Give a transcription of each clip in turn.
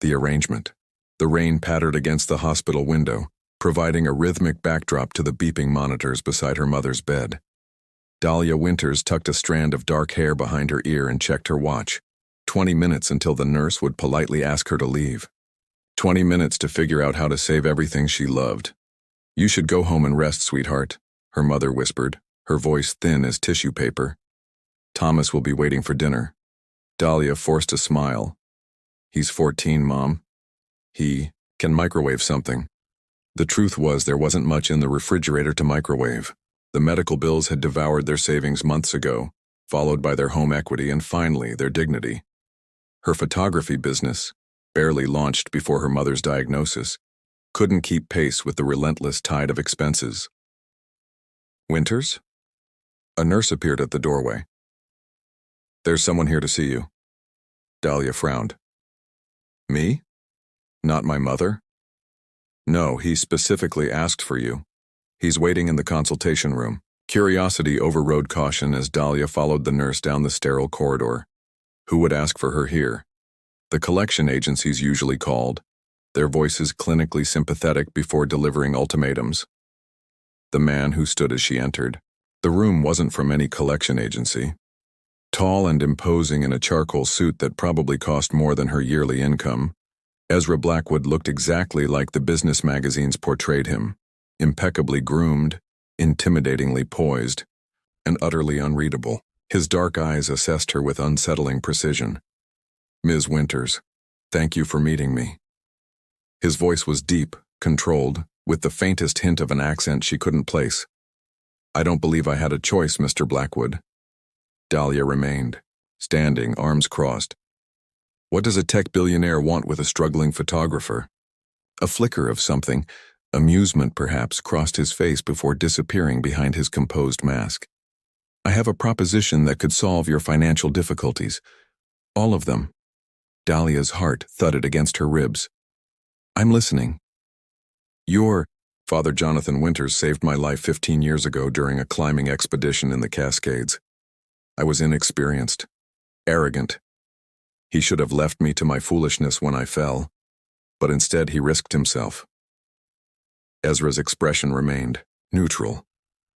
The arrangement. The rain pattered against the hospital window, providing a rhythmic backdrop to the beeping monitors beside her mother's bed. Dahlia Winters tucked a strand of dark hair behind her ear and checked her watch. 20 minutes until the nurse would politely ask her to leave. 20 minutes to figure out how to save everything she loved. "You should go home and rest, sweetheart," her mother whispered, her voice thin as tissue paper. "Thomas will be waiting for dinner." Dahlia forced a smile. "He's 14, Mom. He can microwave something." The truth was there wasn't much in the refrigerator to microwave. The medical bills had devoured their savings months ago, followed by their home equity and finally their dignity. Her photography business, barely launched before her mother's diagnosis, couldn't keep pace with the relentless tide of expenses. "Winters?" A nurse appeared at the doorway. "There's someone here to see you." Dahlia frowned. "Me? Not my mother?" "No, he specifically asked for you. He's waiting in the consultation room." Curiosity overrode caution as Dahlia followed the nurse down the sterile corridor. Who would ask for her here? The collection agencies usually called, their voices clinically sympathetic before delivering ultimatums. The man who stood as she entered. The room wasn't from any collection agency. Tall and imposing in a charcoal suit that probably cost more than her yearly income, Ezra Blackwood looked exactly like the business magazines portrayed him, impeccably groomed, intimidatingly poised, and utterly unreadable. His dark eyes assessed her with unsettling precision. "Ms. Winters, thank you for meeting me." His voice was deep, controlled, with the faintest hint of an accent she couldn't place. "I don't believe I had a choice, Mr. Blackwood." Dahlia remained, standing, arms crossed. What does a tech billionaire want with a struggling photographer? A flicker of something, amusement perhaps, crossed his face before disappearing behind his composed mask. "I have a proposition that could solve your financial difficulties. All of them." Dahlia's heart thudded against her ribs. "I'm listening." "Your Father Jonathan Winters saved my life 15 years ago during a climbing expedition in the Cascades. I was inexperienced, arrogant. He should have left me to my foolishness when I fell, but instead he risked himself." Ezra's expression remained neutral,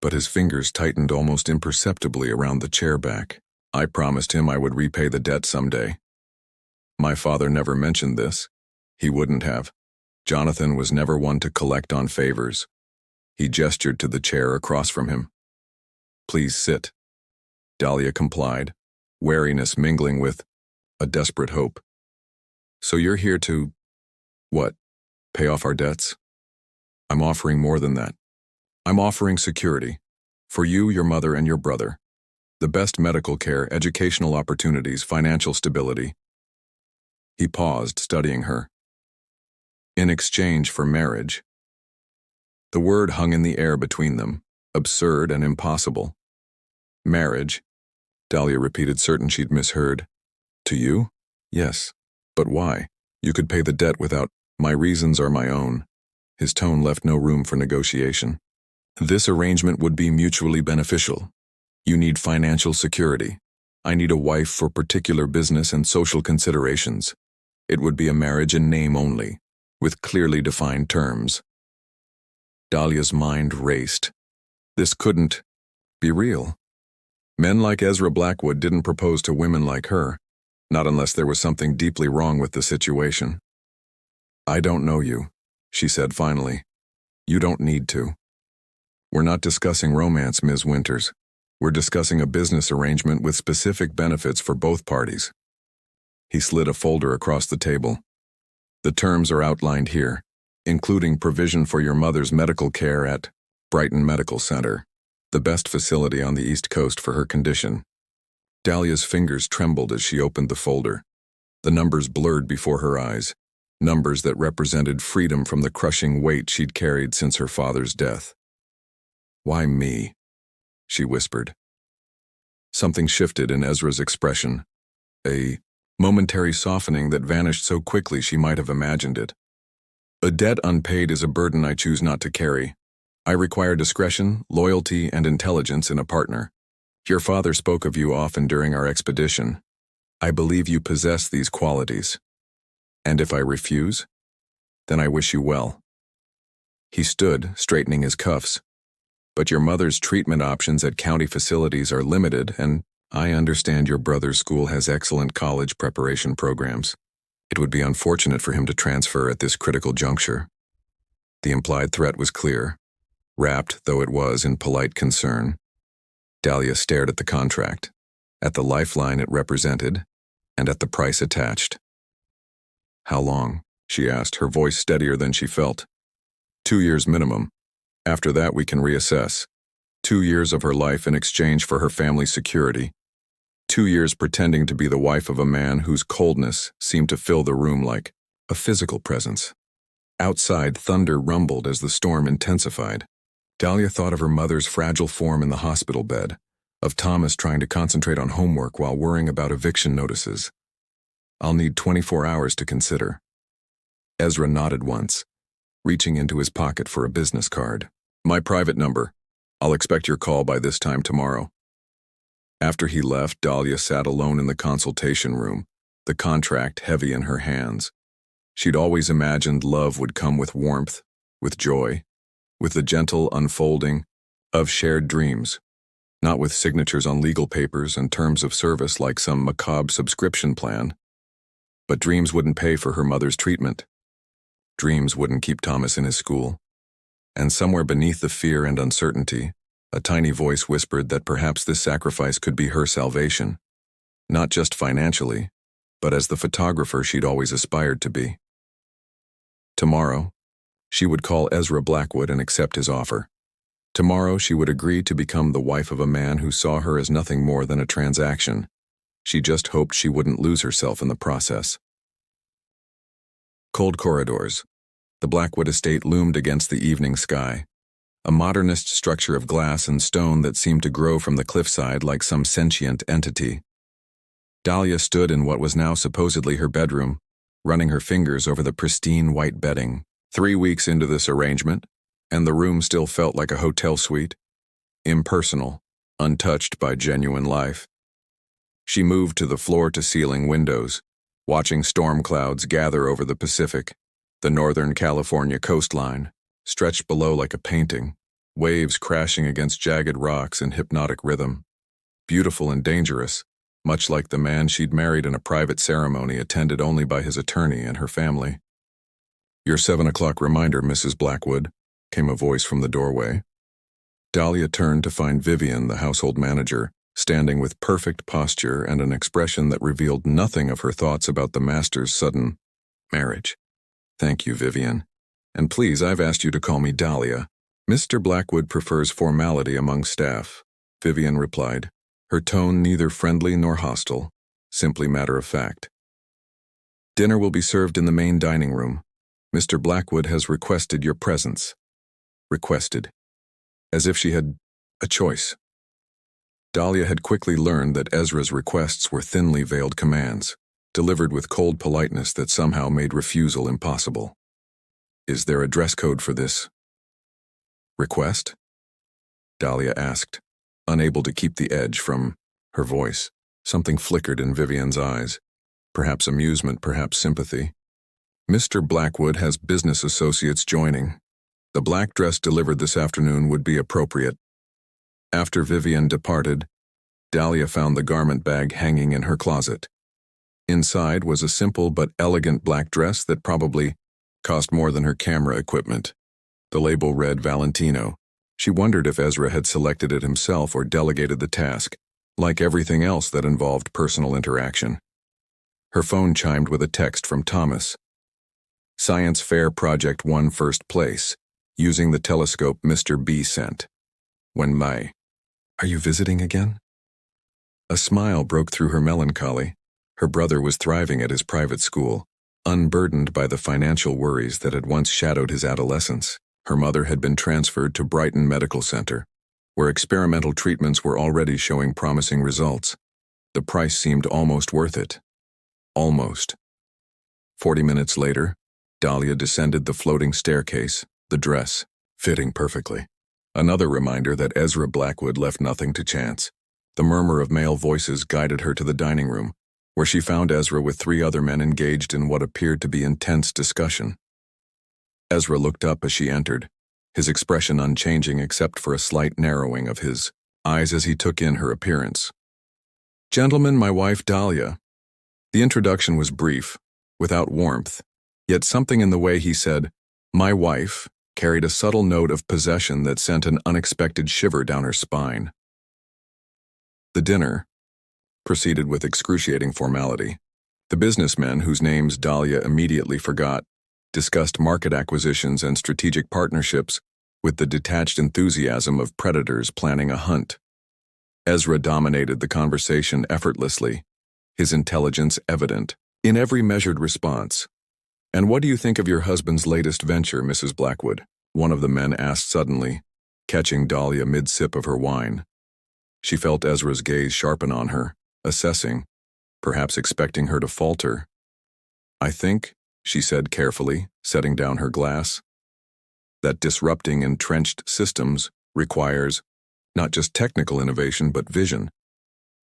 but his fingers tightened almost imperceptibly around the chair back. "I promised him I would repay the debt someday. My father never mentioned this. He wouldn't have. Jonathan was never one to collect on favors." He gestured to the chair across from him. "Please sit." Dahlia complied, wariness mingling with a desperate hope. "So you're here to, what, pay off our debts?" "I'm offering more than that. I'm offering security. For you, your mother, and your brother. The best medical care, educational opportunities, financial stability." He paused, studying her. "In exchange for marriage." The word hung in the air between them, absurd and impossible. "Marriage," Dahlia repeated, certain she'd misheard. "To you? Yes. But why? You could pay the debt without. My reasons are my own." His tone left no room for negotiation. "This arrangement would be mutually beneficial. You need financial security. I need a wife for particular business and social considerations. It would be a marriage in name only, with clearly defined terms." Dahlia's mind raced. This couldn't be real. Men like Ezra Blackwood didn't propose to women like her, not unless there was something deeply wrong with the situation. "I don't know you," she said finally. "You don't need to. We're not discussing romance, Ms. Winters. We're discussing a business arrangement with specific benefits for both parties." He slid a folder across the table. "The terms are outlined here, including provision for your mother's medical care at Brighton Medical Center, the best facility on the East Coast for her condition." Dahlia's fingers trembled as she opened the folder. The numbers blurred before her eyes, numbers that represented freedom from the crushing weight she'd carried since her father's death. "Why me?" she whispered. Something shifted in Ezra's expression, a momentary softening that vanished so quickly she might have imagined it. "A debt unpaid is a burden I choose not to carry. I require discretion, loyalty, and intelligence in a partner. Your father spoke of you often during our expedition. I believe you possess these qualities." And if I refuse? Then I wish you well. He stood, straightening his cuffs. But your mother's treatment options at county facilities are limited, and I understand your brother's school has excellent college preparation programs. It would be unfortunate for him to transfer at this critical juncture. The implied threat was clear, wrapped though it was in polite concern. Dahlia stared at the contract, at the lifeline it represented, and at the price attached. How long? She asked, her voice steadier than she felt. 2 years minimum. After that we can reassess. 2 years of her life in exchange for her family's security. 2 years pretending to be the wife of a man whose coldness seemed to fill the room like a physical presence. Outside, thunder rumbled as the storm intensified. Dahlia thought of her mother's fragile form in the hospital bed, of Thomas trying to concentrate on homework while worrying about eviction notices. I'll need 24 hours to consider. Ezra nodded once, reaching into his pocket for a business card. My private number. I'll expect your call by this time tomorrow. After he left, Dahlia sat alone in the consultation room, the contract heavy in her hands. She'd always imagined love would come with warmth, with joy, with the gentle unfolding of shared dreams, not with signatures on legal papers and terms of service like some macabre subscription plan. But dreams wouldn't pay for her mother's treatment. Dreams wouldn't keep Thomas in his school. And somewhere beneath the fear and uncertainty, a tiny voice whispered that perhaps this sacrifice could be her salvation, not just financially, but as the photographer she'd always aspired to be. Tomorrow, she would call Ezra Blackwood and accept his offer. Tomorrow, she would agree to become the wife of a man who saw her as nothing more than a transaction. She just hoped she wouldn't lose herself in the process. Cold corridors. The Blackwood estate loomed against the evening sky, a modernist structure of glass and stone that seemed to grow from the cliffside like some sentient entity. Dahlia stood in what was now supposedly her bedroom, running her fingers over the pristine white bedding. 3 weeks into this arrangement, and the room still felt like a hotel suite, impersonal, untouched by genuine life. She moved to the floor-to-ceiling windows, watching storm clouds gather over the Pacific, the northern California coastline, stretched below like a painting, waves crashing against jagged rocks in hypnotic rhythm. Beautiful and dangerous, much like the man she'd married in a private ceremony attended only by his attorney and her family. Your 7 o'clock reminder, Mrs. Blackwood, came a voice from the doorway. Dahlia turned to find Vivian, the household manager, standing with perfect posture and an expression that revealed nothing of her thoughts about the master's sudden marriage. Thank you, Vivian. And please, I've asked you to call me Dahlia. Mr. Blackwood prefers formality among staff, Vivian replied, her tone neither friendly nor hostile, simply matter-of-fact. Dinner will be served in the main dining room. Mr. Blackwood has requested your presence. Requested. As if she had a choice. Dahlia had quickly learned that Ezra's requests were thinly veiled commands, delivered with cold politeness that somehow made refusal impossible. Is there a dress code for this request? Dahlia asked, unable to keep the edge from her voice. Something flickered in Vivian's eyes. Perhaps amusement, perhaps sympathy. Mr. Blackwood has business associates joining. The black dress delivered this afternoon would be appropriate. After Vivian departed, Dahlia found the garment bag hanging in her closet. Inside was a simple but elegant black dress that probably cost more than her camera equipment. The label read Valentino. She wondered if Ezra had selected it himself or delegated the task, like everything else that involved personal interaction. Her phone chimed with a text from Thomas. Science fair project won first place, using the telescope Mr. B sent. When May. Are you visiting again? A smile broke through her melancholy. Her brother was thriving at his private school, unburdened by the financial worries that had once shadowed his adolescence. Her mother had been transferred to Brighton Medical Center, where experimental treatments were already showing promising results. The price seemed almost worth it. Almost. 40 minutes later, Dahlia descended the floating staircase, the dress fitting perfectly. Another reminder that Ezra Blackwood left nothing to chance. The murmur of male voices guided her to the dining room, where she found Ezra with 3 other men engaged in what appeared to be intense discussion. Ezra looked up as she entered, his expression unchanging except for a slight narrowing of his eyes as he took in her appearance. "Gentlemen, my wife Dahlia." The introduction was brief, without warmth, yet something in the way he said, "my wife," carried a subtle note of possession that sent an unexpected shiver down her spine. The dinner proceeded with excruciating formality. The businessmen, whose names Dahlia immediately forgot, discussed market acquisitions and strategic partnerships with the detached enthusiasm of predators planning a hunt. Ezra dominated the conversation effortlessly, his intelligence evident in every measured response. "And what do you think of your husband's latest venture, Mrs. Blackwood?" one of the men asked suddenly, catching Dahlia mid-sip of her wine. She felt Ezra's gaze sharpen on her, assessing, perhaps expecting her to falter. "I think," she said carefully, setting down her glass, "that disrupting entrenched systems requires not just technical innovation but vision.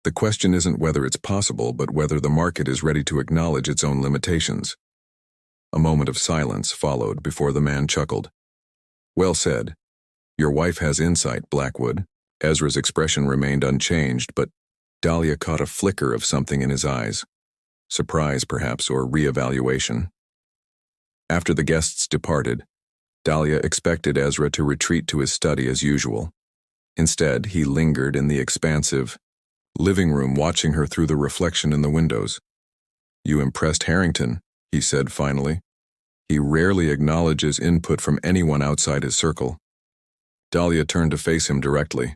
The question isn't whether it's possible, but whether the market is ready to acknowledge its own limitations." A moment of silence followed before the man chuckled. "Well said. Your wife has insight, Blackwood." Ezra's expression remained unchanged, but Dahlia caught a flicker of something in his eyes. Surprise, perhaps, or re-evaluation. After the guests departed, Dahlia expected Ezra to retreat to his study as usual. Instead, he lingered in the expansive living room, watching her through the reflection in the windows. "You impressed Harrington," he said finally. "He rarely acknowledges input from anyone outside his circle." Dahlia turned to face him directly.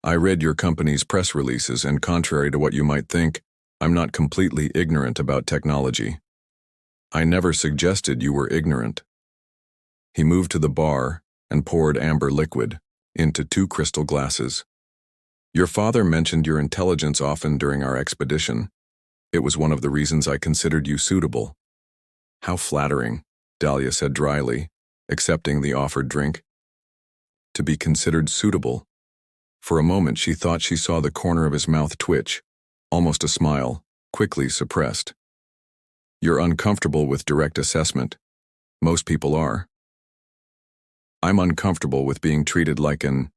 "I read your company's press releases, and contrary to what you might think, I'm not completely ignorant about technology." "I never suggested you were ignorant." He moved to the bar and poured amber liquid into 2 crystal glasses. "Your father mentioned your intelligence often during our expedition. It was one of the reasons I considered you suitable." "How flattering," Dahlia said dryly, accepting the offered drink. To be considered suitable. For a moment she thought she saw the corner of his mouth twitch, almost a smile, quickly suppressed. "You're uncomfortable with direct assessment. Most people are. I'm uncomfortable with being treated like an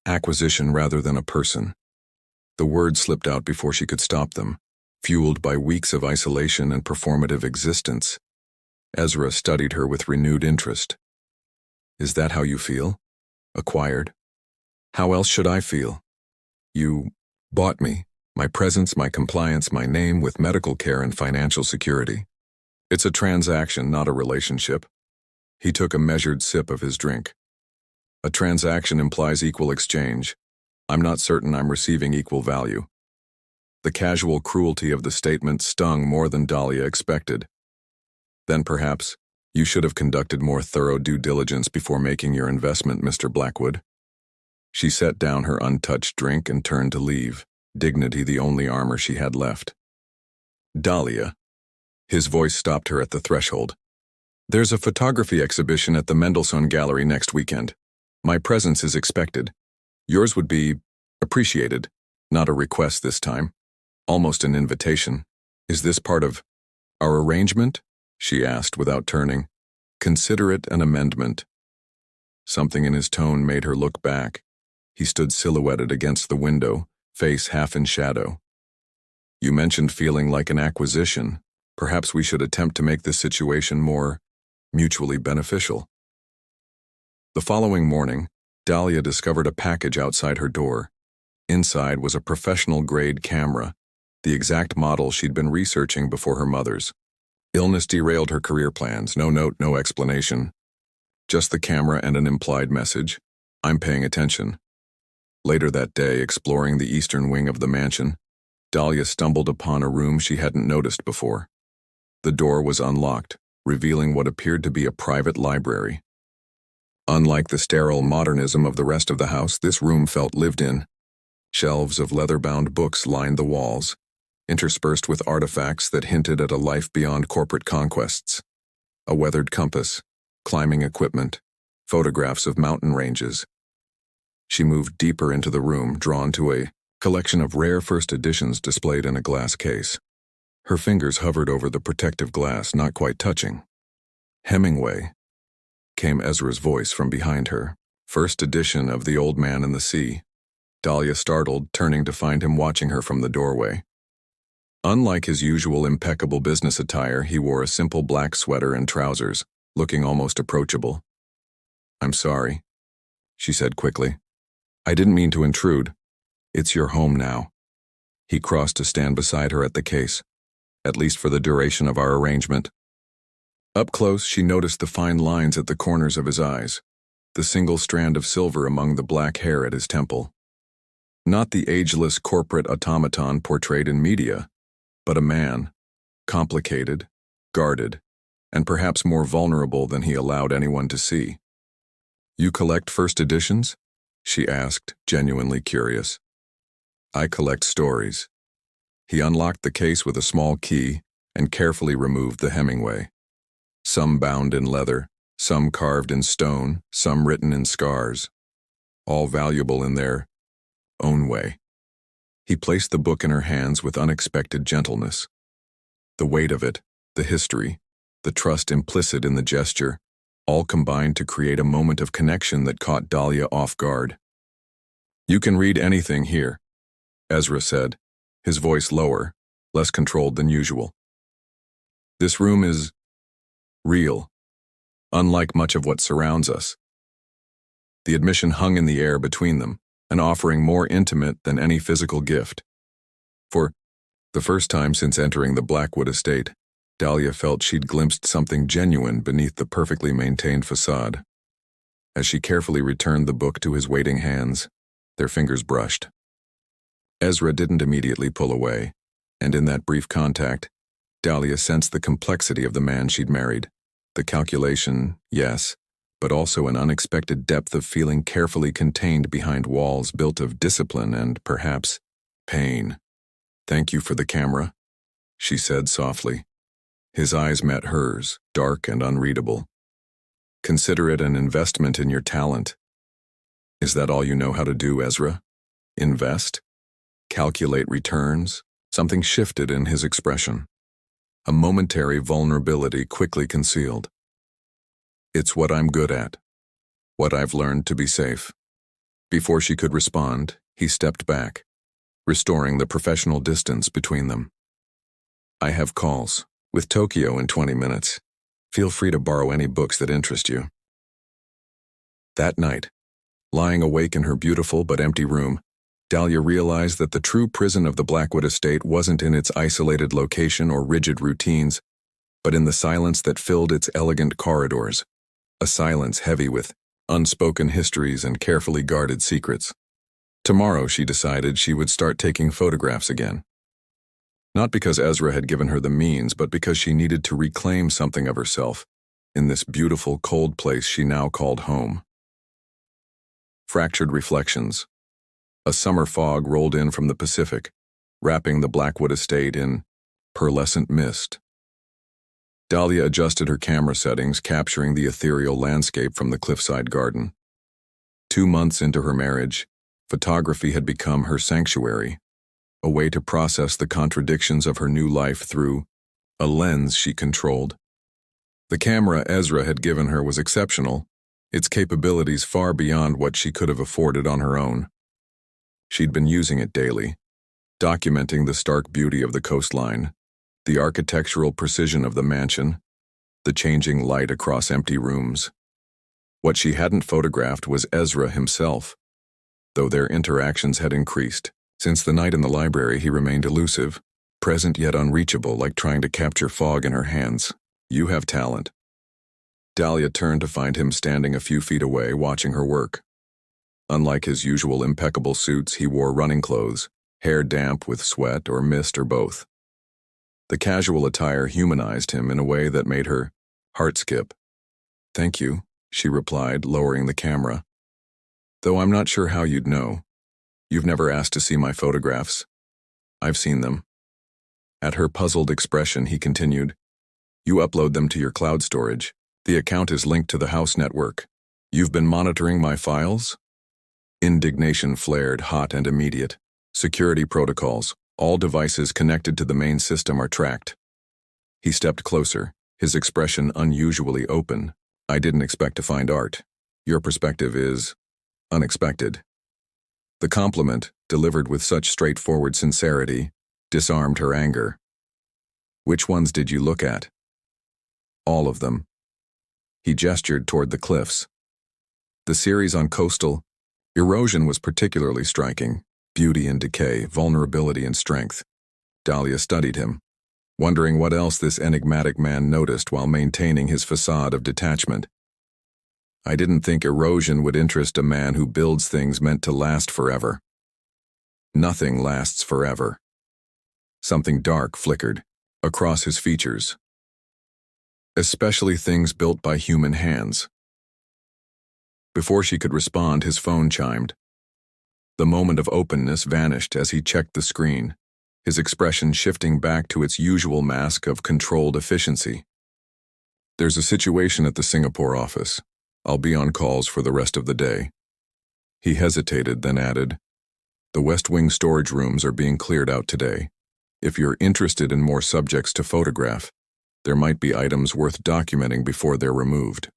acquisition rather than a person." The words slipped out before she could stop them, fueled by weeks of isolation and performative existence. Ezra studied her with renewed interest. "Is that how you feel? Acquired? How else should I feel? You bought me, my presence, my compliance, my name, with medical care and financial security. It's a transaction, not a relationship." He took a measured sip of his drink. "A transaction implies equal exchange. I'm not certain I'm receiving equal value." The casual cruelty of the statement stung more than Dahlia expected. "Then perhaps you should have conducted more thorough due diligence before making your investment, Mr. Blackwood." She set down her untouched drink and turned to leave, dignity the only armor she had left. "Dahlia." His voice stopped her at the threshold. "There's a photography exhibition at the Mendelssohn Gallery next weekend. My presence is expected. Yours would be appreciated, not a request this time. Almost an invitation. Is this part of our arrangement?" she asked without turning. "Consider it an amendment." Something in his tone made her look back. He stood silhouetted against the window, face half in shadow. "You mentioned feeling like an acquisition. Perhaps we should attempt to make this situation more mutually beneficial." The following morning, Dahlia discovered a package outside her door. Inside was a professional-grade camera, the exact model she'd been researching before her mother's. Illness derailed her career plans. No note, no explanation. Just the camera and an implied message. "I'm paying attention." Later that day, exploring the eastern wing of the mansion, Dahlia stumbled upon a room she hadn't noticed before. The door was unlocked, revealing what appeared to be a private library. Unlike the sterile modernism of the rest of the house, this room felt lived in. Shelves of leather-bound books lined the walls, interspersed with artifacts that hinted at a life beyond corporate conquests. A weathered compass, climbing equipment, photographs of mountain ranges. She moved deeper into the room, drawn to a collection of rare first editions displayed in a glass case. Her fingers hovered over the protective glass, not quite touching. Hemingway, came Ezra's voice from behind her. First edition of The Old Man and the Sea. Dahlia startled, turning to find him watching her from the doorway. Unlike his usual impeccable business attire, he wore a simple black sweater and trousers, looking almost approachable. "I'm sorry," she said quickly. "I didn't mean to intrude. It's your home now." He crossed to stand beside her at the case, at least for the duration of our arrangement. Up close, she noticed the fine lines at the corners of his eyes, the single strand of silver among the black hair at his temple. Not the ageless corporate automaton portrayed in media, but a man, complicated, guarded, and perhaps more vulnerable than he allowed anyone to see. "You collect first editions?" she asked, genuinely curious. "I collect stories." He unlocked the case with a small key and carefully removed the Hemingway. Some bound in leather, some carved in stone, some written in scars, all valuable in their own way. He placed the book in her hands with unexpected gentleness. The weight of it, the history, the trust implicit in the gesture, all combined to create a moment of connection that caught Dahlia off guard. "You can read anything here," Ezra said, his voice lower, less controlled than usual. "This room is real, unlike much of what surrounds us." The admission hung in the air between them, an offering more intimate than any physical gift. For the first time since entering the Blackwood estate, Dahlia felt she'd glimpsed something genuine beneath the perfectly maintained facade. As she carefully returned the book to his waiting hands, their fingers brushed. Ezra didn't immediately pull away, and in that brief contact, Dahlia sensed the complexity of the man she'd married. The calculation, yes, but also an unexpected depth of feeling carefully contained behind walls built of discipline and, perhaps, pain. "Thank you for the camera," she said softly. His eyes met hers, dark and unreadable. "Consider it an investment in your talent." "Is that all you know how to do, Ezra? Invest? Calculate returns?" Something shifted in his expression. A momentary vulnerability quickly concealed. "It's what I'm good at. What I've learned to be safe." Before she could respond, he stepped back, restoring the professional distance between them. "I have calls with Tokyo in 20 minutes. Feel free to borrow any books that interest you." That night, lying awake in her beautiful but empty room, Dahlia realized that the true prison of the Blackwood estate wasn't in its isolated location or rigid routines, but in the silence that filled its elegant corridors, a silence heavy with unspoken histories and carefully guarded secrets. Tomorrow, she decided, she would start taking photographs again. Not because Ezra had given her the means, but because she needed to reclaim something of herself in this beautiful, cold place she now called home. Fractured reflections. A summer fog rolled in from the Pacific, wrapping the Blackwood estate in pearlescent mist. Dahlia adjusted her camera settings, capturing the ethereal landscape from the cliffside garden. 2 months into her marriage, photography had become her sanctuary, a way to process the contradictions of her new life through a lens she controlled. The camera Ezra had given her was exceptional, its capabilities far beyond what she could have afforded on her own. She'd been using it daily, documenting the stark beauty of the coastline, the architectural precision of the mansion, the changing light across empty rooms. What she hadn't photographed was Ezra himself, though their interactions had increased. Since the night in the library, he remained elusive, present yet unreachable, like trying to capture fog in her hands. "You have talent." Dahlia turned to find him standing a few feet away, watching her work. Unlike his usual impeccable suits, he wore running clothes, hair damp with sweat or mist or both. The casual attire humanized him in a way that made her heart skip. "Thank you," she replied, lowering the camera. "Though I'm not sure how you'd know. You've never asked to see my photographs." "I've seen them." At her puzzled expression, he continued, "You upload them to your cloud storage. The account is linked to the house network. You've been monitoring my files?" Indignation flared, hot and immediate. "Security protocols. All devices connected to the main system are tracked. He stepped closer, his expression unusually open. I didn't expect to find art. Your perspective is unexpected. The compliment, delivered with such straightforward sincerity, disarmed her anger. Which ones did you look at? All of them. He gestured toward the cliffs. The series on coastal erosion was particularly striking. Beauty and decay, vulnerability and strength. Dahlia studied him, wondering what else this enigmatic man noticed while maintaining his facade of detachment. I didn't think erosion would interest a man who builds things meant to last forever. Nothing lasts forever. Something dark flickered across his features. Especially things built by human hands. Before she could respond, his phone chimed. The moment of openness vanished as he checked the screen, his expression shifting back to its usual mask of controlled efficiency. There's a situation at the Singapore office. I'll be on calls for the rest of the day. He hesitated, then added, The West Wing storage rooms are being cleared out today. If you're interested in more subjects to photograph, there might be items worth documenting before they're removed.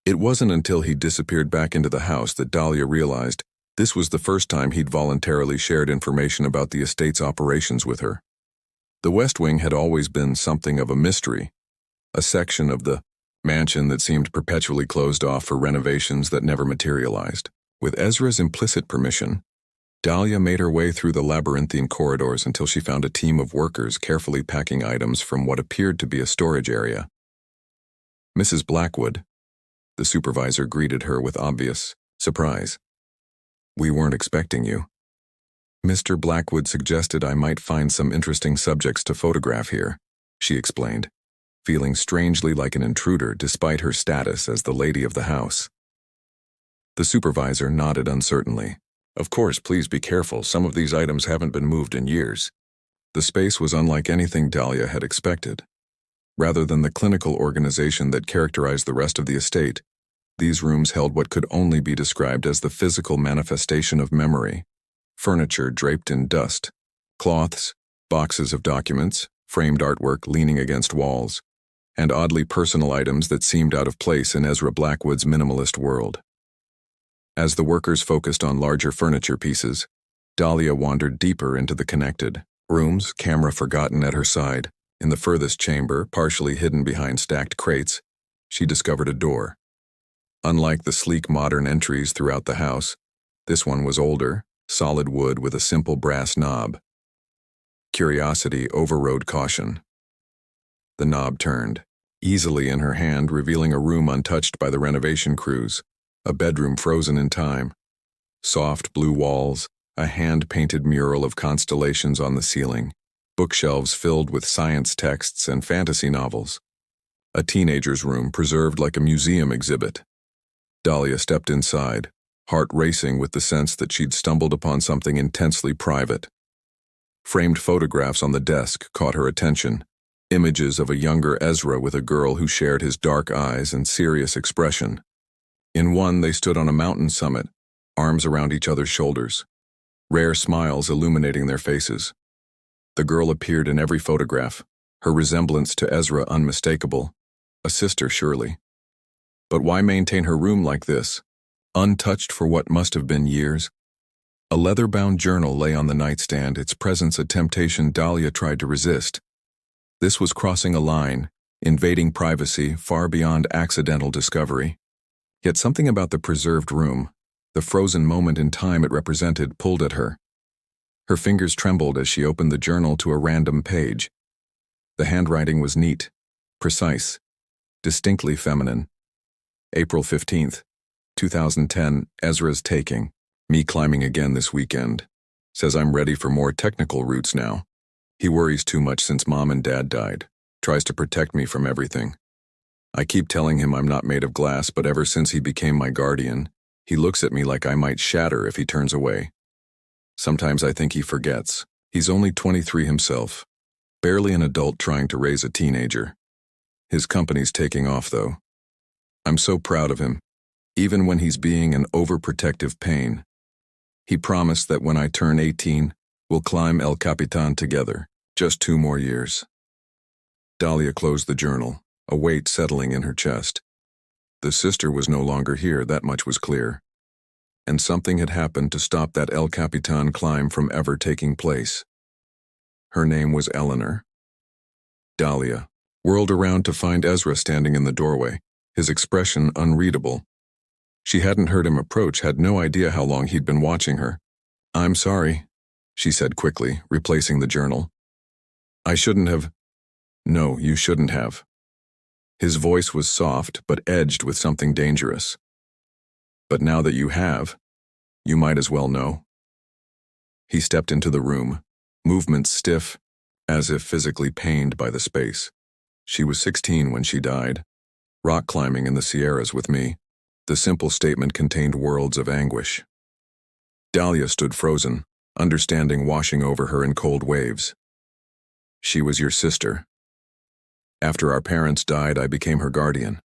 It wasn't until he disappeared back into the house that Dahlia realized this was the first time he'd voluntarily shared information about the estate's operations with her. The West Wing had always been something of a mystery, a section of the mansion that seemed perpetually closed off for renovations that never materialized. With Ezra's implicit permission, Dahlia made her way through the labyrinthine corridors until she found a team of workers carefully packing items from what appeared to be a storage area. Mrs. Blackwood, the supervisor, greeted her with obvious surprise. We weren't expecting you. Mr. Blackwood suggested I might find some interesting subjects to photograph here, she explained, feeling strangely like an intruder despite her status as the lady of the house. The supervisor nodded uncertainly. Of course, please be careful. Some of these items haven't been moved in years. The space was unlike anything Dahlia had expected. Rather than the clinical organization that characterized the rest of the estate, these rooms held what could only be described as the physical manifestation of memory. Furniture draped in dust, cloths, boxes of documents, framed artwork leaning against walls, and oddly personal items that seemed out of place in Ezra Blackwood's minimalist world. As the workers focused on larger furniture pieces, Dahlia wandered deeper into the connected rooms, camera forgotten at her side. In the furthest chamber, partially hidden behind stacked crates, she discovered a door. Unlike the sleek modern entries throughout the house, this one was older, solid wood with a simple brass knob. Curiosity overrode caution. The knob turned, easily in her hand, revealing a room untouched by the renovation crews, a bedroom frozen in time. Soft blue walls, a hand-painted mural of constellations on the ceiling, bookshelves filled with science texts and fantasy novels. A teenager's room preserved like a museum exhibit. Dahlia stepped inside, heart racing with the sense that she'd stumbled upon something intensely private. Framed photographs on the desk caught her attention, images of a younger Ezra with a girl who shared his dark eyes and serious expression. In one, they stood on a mountain summit, arms around each other's shoulders, rare smiles illuminating their faces. The girl appeared in every photograph, her resemblance to Ezra unmistakable. A sister, surely. But why maintain her room like this, untouched for what must have been years? A leather-bound journal lay on the nightstand, its presence a temptation Dahlia tried to resist. This was crossing a line, invading privacy far beyond accidental discovery. Yet something about the preserved room, the frozen moment in time it represented, pulled at her. Her fingers trembled as she opened the journal to a random page. The handwriting was neat, precise, distinctly feminine. April 15th, 2010, Ezra's taking. Me climbing again this weekend. Says I'm ready for more technical routes now. He worries too much since Mom and Dad died. Tries to protect me from everything. I keep telling him I'm not made of glass, but ever since he became my guardian, he looks at me like I might shatter if he turns away. Sometimes I think he forgets. He's only 23 himself. Barely an adult trying to raise a teenager. His company's taking off, though. I'm so proud of him, even when he's being an overprotective pain. He promised that when I turn 18, We'll climb El Capitan together. Just 2 more years. Dahlia closed the journal, a weight settling in her chest. The sister was no longer here, that much was clear. And something had happened to stop that El Capitan climb from ever taking place. Her name was Eleanor. Dahlia whirled around to find Ezra standing in the doorway, his expression unreadable. She hadn't heard him approach, had no idea how long he'd been watching her. "I'm sorry," she said quickly, replacing the journal. "I shouldn't have." "No, you shouldn't have." His voice was soft, but edged with something dangerous. "But now that you have, you might as well know." He stepped into the room, movements stiff, as if physically pained by the space. She was 16 when she died, rock climbing in the Sierras with me. The simple statement contained worlds of anguish. Dahlia stood frozen, understanding washing over her in cold waves. "She was your sister. After our parents died, I became her guardian.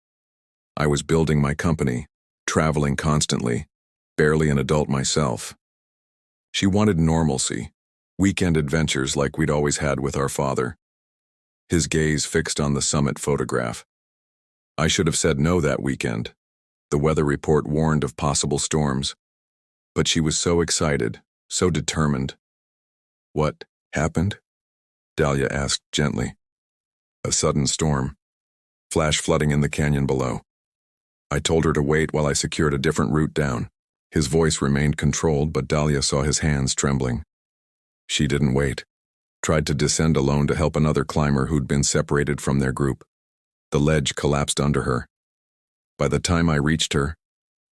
I was building my company, traveling constantly, barely an adult myself. She wanted normalcy, weekend adventures like we'd always had with our father." His gaze fixed on the summit photograph. "I should have said no that weekend. The weather report warned of possible storms. But she was so excited, so determined." "What happened?" Dahlia asked gently. "A sudden storm. Flash flooding in the canyon below. I told her to wait while I secured a different route down." His voice remained controlled, but Dahlia saw his hands trembling. She didn't wait. Tried to descend alone to help another climber who'd been separated from their group. The ledge collapsed under her. By the time I reached her,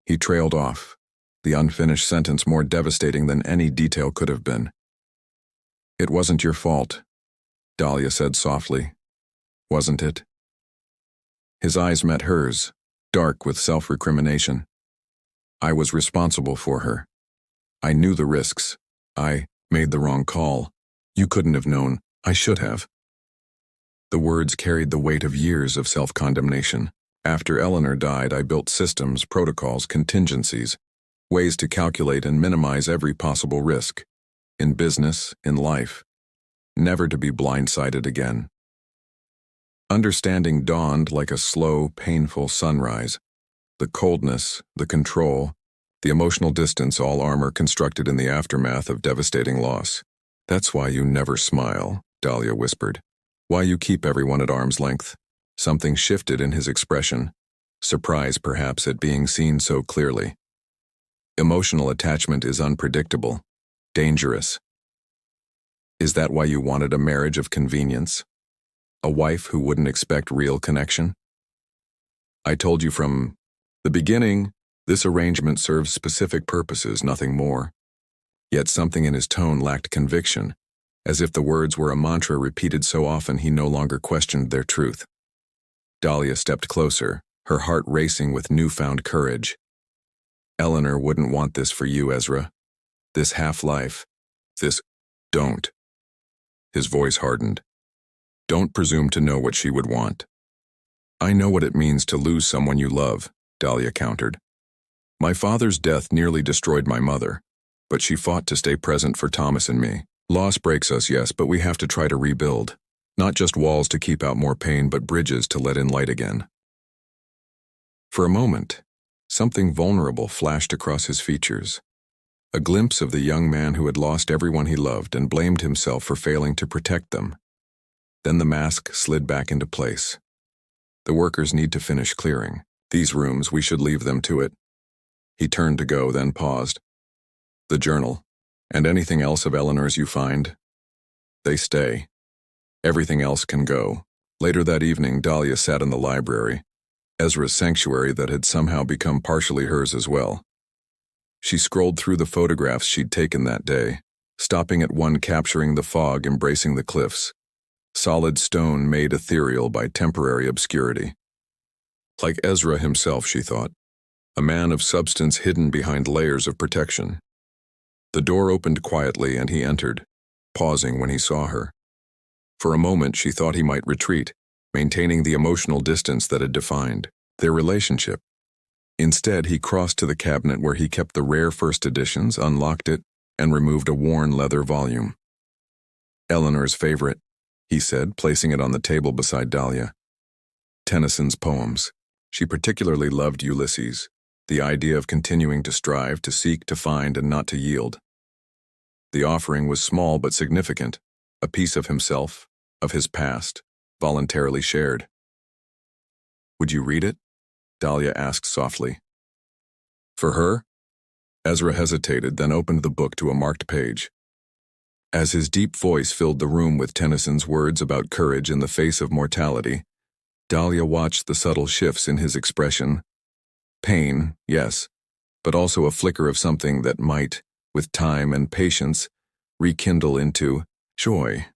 he trailed off, the unfinished sentence more devastating than any detail could have been. "It wasn't your fault," Dahlia said softly. "Wasn't it?" His eyes met hers, dark with self-recrimination. "I was responsible for her. I knew the risks. I made the wrong call. You couldn't have known. I should have." The words carried the weight of years of self-condemnation. After Eleanor died, I built systems, protocols, contingencies, ways to calculate and minimize every possible risk. In business, in life. Never to be blindsided again. Understanding dawned like a slow, painful sunrise. The coldness, the control, the emotional distance, all armor constructed in the aftermath of devastating loss. "That's why you never smile," Dahlia whispered. "Why you keep everyone at arm's length." Something shifted in his expression, surprise perhaps at being seen so clearly. "Emotional attachment is unpredictable, dangerous. Is that why you wanted a marriage of convenience? A wife who wouldn't expect real connection? I told you from the beginning, this arrangement serves specific purposes, nothing more." Yet something in his tone lacked conviction, as if the words were a mantra repeated so often he no longer questioned their truth. Dahlia stepped closer, her heart racing with newfound courage. "Eleanor wouldn't want this for you, Ezra. This half-life. This don't." His voice hardened. "Don't presume to know what she would want." "I know what it means to lose someone you love," Dahlia countered. "My father's death nearly destroyed my mother, but she fought to stay present for Thomas and me. Loss breaks us, yes, but we have to try to rebuild. Not just walls to keep out more pain, but bridges to let in light again." For a moment, something vulnerable flashed across his features. A glimpse of the young man who had lost everyone he loved and blamed himself for failing to protect them. Then the mask slid back into place. "The workers need to finish clearing. These rooms, we should leave them to it." He turned to go, then paused. "The journal, and anything else of Eleanor's you find, they stay. Everything else can go." Later that evening, Dahlia sat in the library, Ezra's sanctuary that had somehow become partially hers as well. She scrolled through the photographs she'd taken that day, stopping at one capturing the fog embracing the cliffs. Solid stone made ethereal by temporary obscurity. Like Ezra himself, she thought. A man of substance hidden behind layers of protection. The door opened quietly and he entered, pausing when he saw her. For a moment she thought he might retreat, maintaining the emotional distance that had defined their relationship. Instead, he crossed to the cabinet where he kept the rare first editions, unlocked it, and removed a worn leather volume. Eleanor's favorite, he said, placing it on the table beside Dahlia. Tennyson's poems. She particularly loved Ulysses, the idea of continuing to strive, to seek, to find, and not to yield. The offering was small but significant, a piece of himself, of his past, voluntarily shared. Would you read it? Dahlia asked softly. For her? Ezra hesitated, then opened the book to a marked page. As his deep voice filled the room with Tennyson's words about courage in the face of mortality, Dahlia watched the subtle shifts in his expression. Pain, yes, but also a flicker of something that might, with time and patience, rekindle into joy.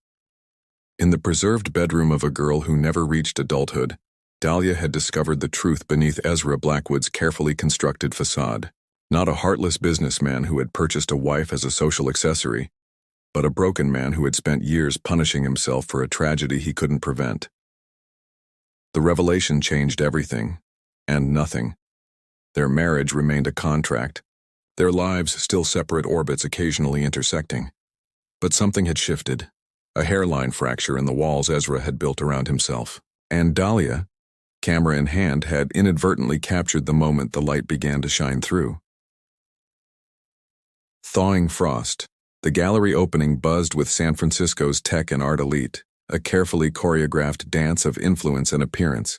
In the preserved bedroom of a girl who never reached adulthood, Dahlia had discovered the truth beneath Ezra Blackwood's carefully constructed facade. Not a heartless businessman who had purchased a wife as a social accessory, but a broken man who had spent years punishing himself for a tragedy he couldn't prevent. The revelation changed everything, and nothing. Their marriage remained a contract, their lives still separate orbits occasionally intersecting. But something had shifted, a hairline fracture in the walls Ezra had built around himself. And Dahlia, camera in hand, had inadvertently captured the moment the light began to shine through. Thawing frost. The gallery opening buzzed with San Francisco's tech and art elite, a carefully choreographed dance of influence and appearance.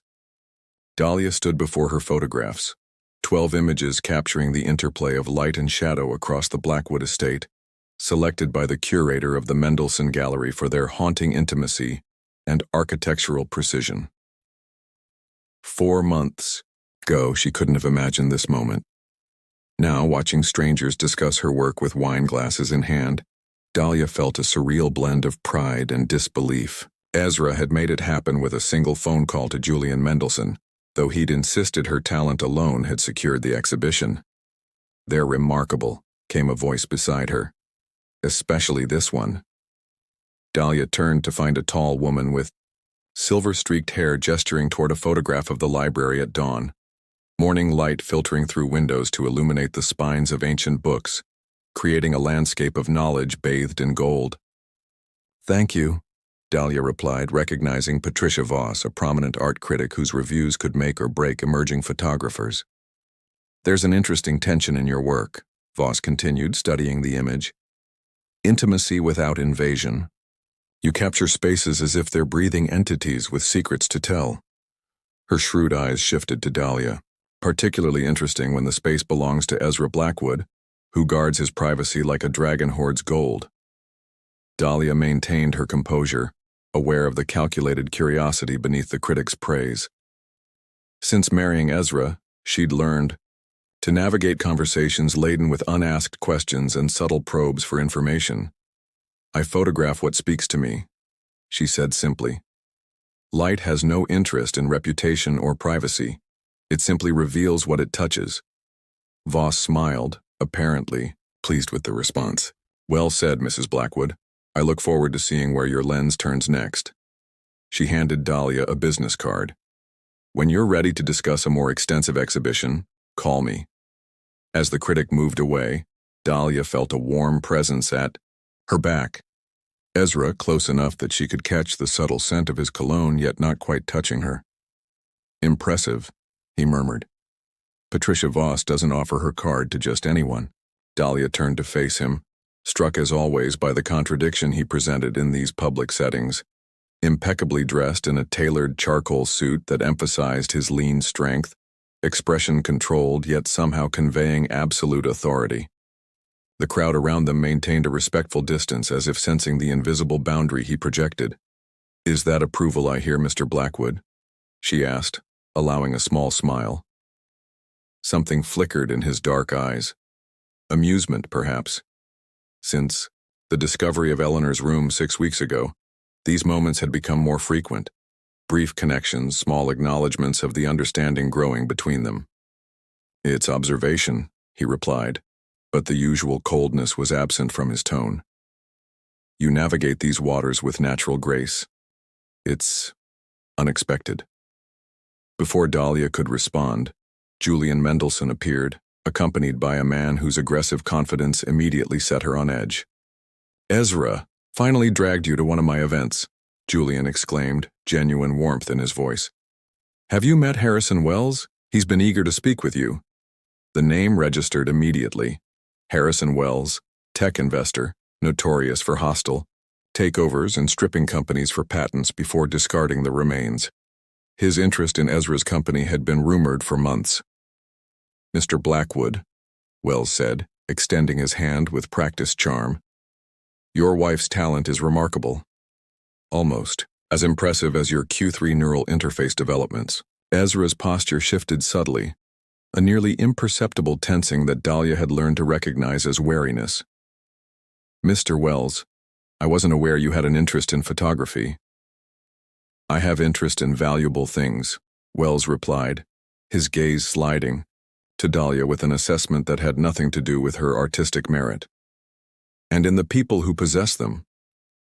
Dahlia stood before her photographs, 12 images capturing the interplay of light and shadow across the Blackwood estate, selected by the curator of the Mendelssohn Gallery for their haunting intimacy and architectural precision. 4 months ago, she couldn't have imagined this moment. Now, watching strangers discuss her work with wine glasses in hand, Dahlia felt a surreal blend of pride and disbelief. Ezra had made it happen with a single phone call to Julian Mendelssohn, though he'd insisted her talent alone had secured the exhibition. "They're remarkable," came a voice beside her. "Especially this one." Dahlia turned to find a tall woman with silver-streaked hair gesturing toward a photograph of the library at dawn. Morning light filtering through windows to illuminate the spines of ancient books, creating a landscape of knowledge bathed in gold. "Thank you," Dahlia replied, recognizing Patricia Voss, a prominent art critic whose reviews could make or break emerging photographers. "There's an interesting tension in your work," Voss continued, studying the image. "Intimacy without invasion. You capture spaces as if they're breathing entities with secrets to tell." Her shrewd eyes shifted to Dahlia. "Particularly interesting when the space belongs to Ezra Blackwood, who guards his privacy like a dragon hoards gold." Dahlia maintained her composure, aware of the calculated curiosity beneath the critic's praise. Since marrying Ezra, she'd learned to navigate conversations laden with unasked questions and subtle probes for information. "I photograph what speaks to me," she said simply. "Light has no interest in reputation or privacy. It simply reveals what it touches." Voss smiled, apparently pleased with the response. "Well said, Mrs. Blackwood. I look forward to seeing where your lens turns next." She handed Dahlia a business card. "When you're ready to discuss a more extensive exhibition, call me." As the critic moved away, Dahlia felt a warm presence at her back. Ezra, close enough that she could catch the subtle scent of his cologne, yet not quite touching her. "Impressive," he murmured. "Patricia Voss doesn't offer her card to just anyone." Dahlia turned to face him, struck as always by the contradiction he presented in these public settings. Impeccably dressed in a tailored charcoal suit that emphasized his lean strength, expression controlled yet somehow conveying absolute authority. The crowd around them maintained a respectful distance, as if sensing the invisible boundary he projected. "Is that approval I hear, Mr. Blackwood?" she asked, allowing a small smile. Something flickered in his dark eyes. Amusement, perhaps. Since the discovery of Eleanor's room 6 weeks ago, these moments had become more frequent. Brief connections, small acknowledgments of the understanding growing between them. "It's observation," he replied, but the usual coldness was absent from his tone. "You navigate these waters with natural grace. It's unexpected." Before Dahlia could respond, Julian Mendelssohn appeared, accompanied by a man whose aggressive confidence immediately set her on edge. "Ezra," Finally dragged you to one of my events, Julian exclaimed, genuine warmth in his voice. Have you met Harrison Wells? He's been eager to speak with you. The name registered immediately. Harrison Wells, tech investor, notorious for hostile takeovers and stripping companies for patents before discarding the remains. His interest in Ezra's company had been rumored for months. Mr. Blackwood, Wells said, extending his hand with practiced charm. Your wife's talent is remarkable. Almost as impressive as your Q3 neural interface developments. Ezra's posture shifted subtly, a nearly imperceptible tensing that Dahlia had learned to recognize as wariness. Mr. Wells, I wasn't aware you had an interest in photography. I have interest in valuable things, Wells replied, his gaze sliding to Dahlia with an assessment that had nothing to do with her artistic merit. And in the people who possess them.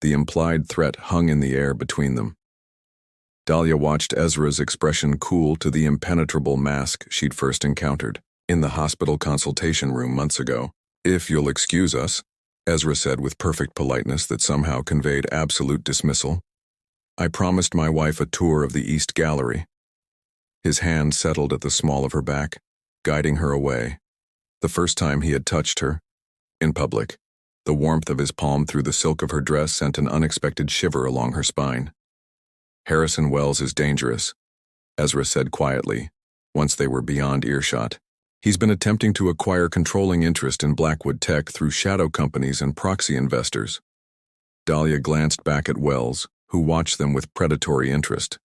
The implied threat hung in the air between them. Dahlia watched Ezra's expression cool to the impenetrable mask she'd first encountered in the hospital consultation room months ago. If you'll excuse us, Ezra said with perfect politeness that somehow conveyed absolute dismissal. I promised my wife a tour of the East Gallery. His hand settled at the small of her back, guiding her away. The first time he had touched her, in public, the warmth of his palm through the silk of her dress sent an unexpected shiver along her spine. Harrison Wells is dangerous, Ezra said quietly, once they were beyond earshot. He's been attempting to acquire controlling interest in Blackwood Tech through shadow companies and proxy investors. Dahlia glanced back at Wells, who watched them with predatory interest.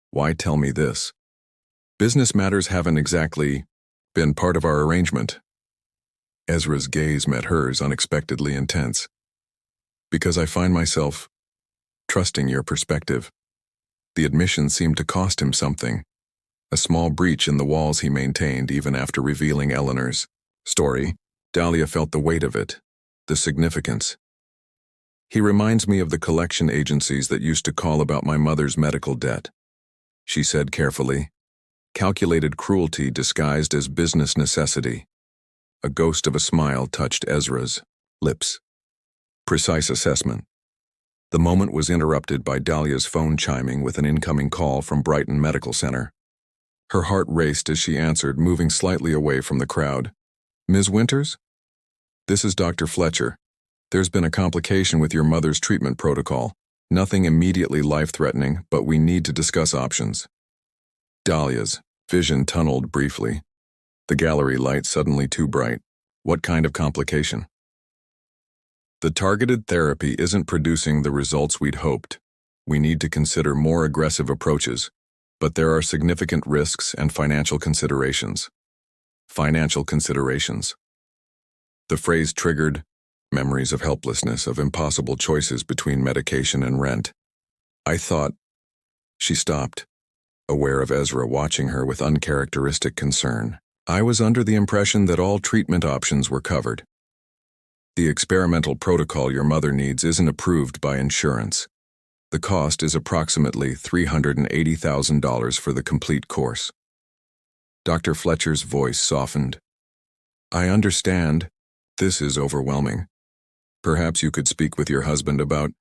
Why tell me this? Business matters haven't exactly been part of our arrangement. Ezra's gaze met hers, unexpectedly intense. Because I find myself trusting your perspective. The admission seemed to cost him something. A small breach in the walls he maintained even after revealing Eleanor's story. Dahlia felt the weight of it, the significance. He reminds me of the collection agencies that used to call about my mother's medical debt, she said carefully. Calculated cruelty disguised as business necessity. A ghost of a smile touched Ezra's lips. Precise assessment. The moment was interrupted by Dahlia's phone chiming with an incoming call from Brighton Medical Center. Her heart raced as she answered, moving slightly away from the crowd. Ms. Winters? This is Dr. Fletcher. There's been a complication with your mother's treatment protocol. Nothing immediately life-threatening, but we need to discuss options. Dahlia's vision tunneled briefly. The gallery light suddenly too bright. What kind of complication? The targeted therapy isn't producing the results we'd hoped. We need to consider more aggressive approaches, but there are significant risks and financial considerations. Financial considerations. The phrase triggered memories of helplessness, of impossible choices between medication and rent. I thought. She stopped, aware of Ezra watching her with uncharacteristic concern. I was under the impression that all treatment options were covered. The experimental protocol your mother needs isn't approved by insurance. The cost is approximately $380,000 for the complete course. Dr. Fletcher's voice softened. I understand. This is overwhelming. Perhaps you could speak with your husband about.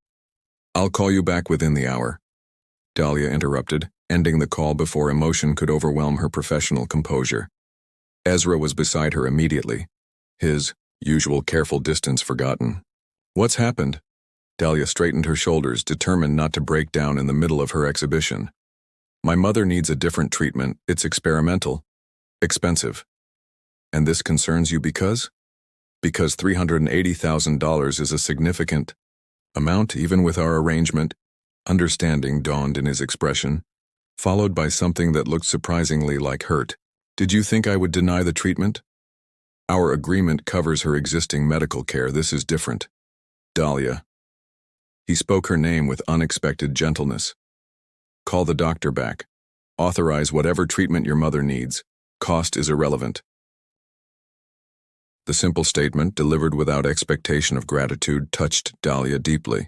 I'll call you back within the hour. Dahlia interrupted, ending the call before emotion could overwhelm her professional composure. Ezra was beside her immediately, his usual careful distance forgotten. What's happened? Dahlia straightened her shoulders, determined not to break down in the middle of her exhibition. My mother needs a different treatment. It's experimental. Expensive. And this concerns you because? Because $380,000 is a significant amount even with our arrangement. Understanding dawned in his expression, followed by something that looked surprisingly like hurt. Did you think I would deny the treatment? Our agreement covers her existing medical care. This is different. Dahlia. He spoke her name with unexpected gentleness. Call the doctor back. Authorize whatever treatment your mother needs. Cost is irrelevant. The simple statement, delivered without expectation of gratitude, touched Dahlia deeply.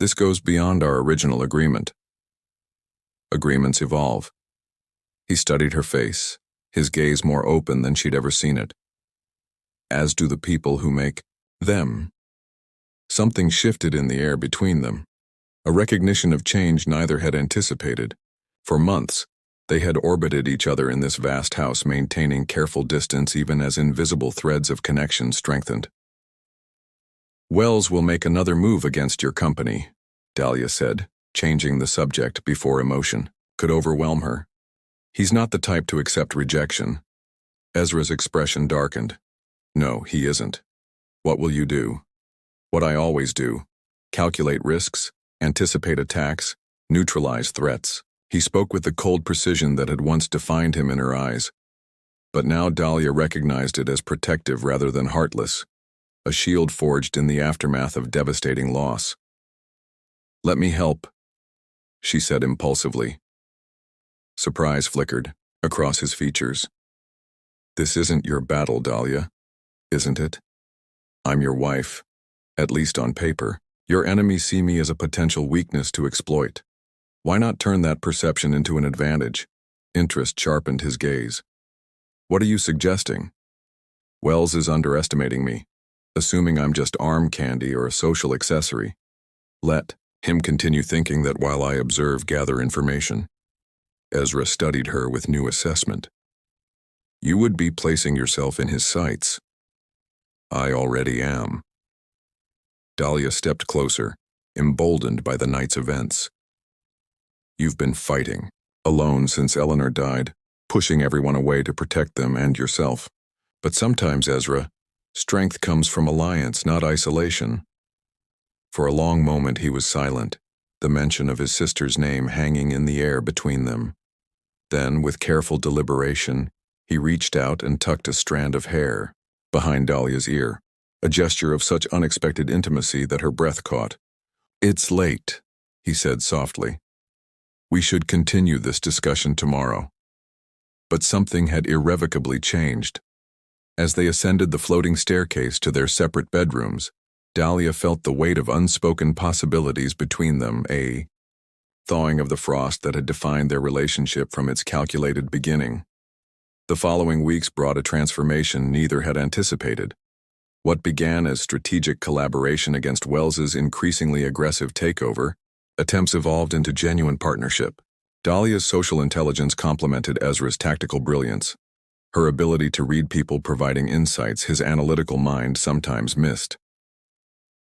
This goes beyond our original agreement. Agreements evolve. He studied her face, his gaze more open than she'd ever seen it. As do the people who make them. Something shifted in the air between them. A recognition of change neither had anticipated. For months, they had orbited each other in this vast house, maintaining careful distance even as invisible threads of connection strengthened. "Wells will make another move against your company," Dahlia said, changing the subject before emotion could overwhelm her. "He's not the type to accept rejection." Ezra's expression darkened. "No, he isn't. What will you do?" "What I always do. Calculate risks, anticipate attacks, neutralize threats." He spoke with the cold precision that had once defined him in her eyes. But now Dahlia recognized it as protective rather than heartless, a shield forged in the aftermath of devastating loss. "Let me help," she said impulsively. Surprise flickered across his features. "This isn't your battle, Dahlia, isn't it? I'm your wife, at least on paper. Your enemies see me as a potential weakness to exploit. Why not turn that perception into an advantage?" Interest sharpened his gaze. "What are you suggesting?" "Wells is underestimating me, assuming I'm just arm candy or a social accessory. Let him continue thinking that while I observe, gather information." Ezra studied her with new assessment. "You would be placing yourself in his sights." "I already am." Dahlia stepped closer, emboldened by the night's events. "You've been fighting, alone since Eleanor died, pushing everyone away to protect them and yourself. But sometimes, Ezra, strength comes from alliance, not isolation." For a long moment he was silent, the mention of his sister's name hanging in the air between them. Then, with careful deliberation, he reached out and tucked a strand of hair behind Dahlia's ear, a gesture of such unexpected intimacy that her breath caught. "It's late," he said softly. "We should continue this discussion tomorrow." But something had irrevocably changed. As they ascended the floating staircase to their separate bedrooms, Dahlia felt the weight of unspoken possibilities between them, a thawing of the frost that had defined their relationship from its calculated beginning. The following weeks brought a transformation neither had anticipated. What began as strategic collaboration against Wells's increasingly aggressive takeover, attempts evolved into genuine partnership. Dahlia's social intelligence complemented Ezra's tactical brilliance, her ability to read people providing insights his analytical mind sometimes missed.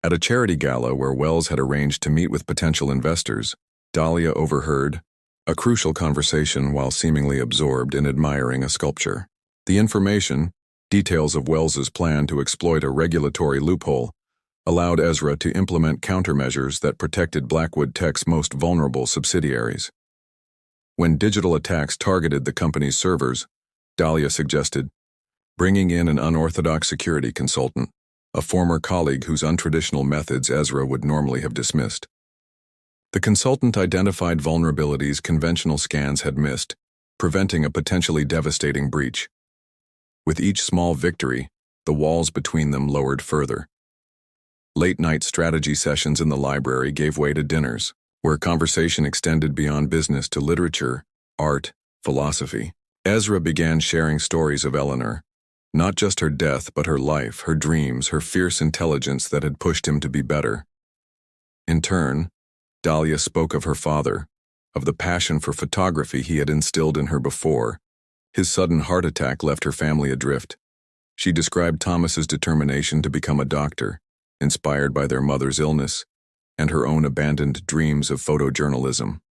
At a charity gala where Wells had arranged to meet with potential investors, Dahlia overheard a crucial conversation while seemingly absorbed in admiring a sculpture. The information, details of Wells's plan to exploit a regulatory loophole, allowed Ezra to implement countermeasures that protected Blackwood Tech's most vulnerable subsidiaries. When digital attacks targeted the company's servers, Dahlia suggested bringing in an unorthodox security consultant, a former colleague whose untraditional methods Ezra would normally have dismissed. The consultant identified vulnerabilities conventional scans had missed, preventing a potentially devastating breach. With each small victory, the walls between them lowered further. Late-night strategy sessions in the library gave way to dinners, where conversation extended beyond business to literature, art, philosophy. Ezra began sharing stories of Eleanor, not just her death but her life, her dreams, her fierce intelligence that had pushed him to be better. In turn, Dahlia spoke of her father, of the passion for photography he had instilled in her before. His sudden heart attack left her family adrift. She described Thomas's determination to become a doctor, inspired by their mother's illness, and her own abandoned dreams of photojournalism.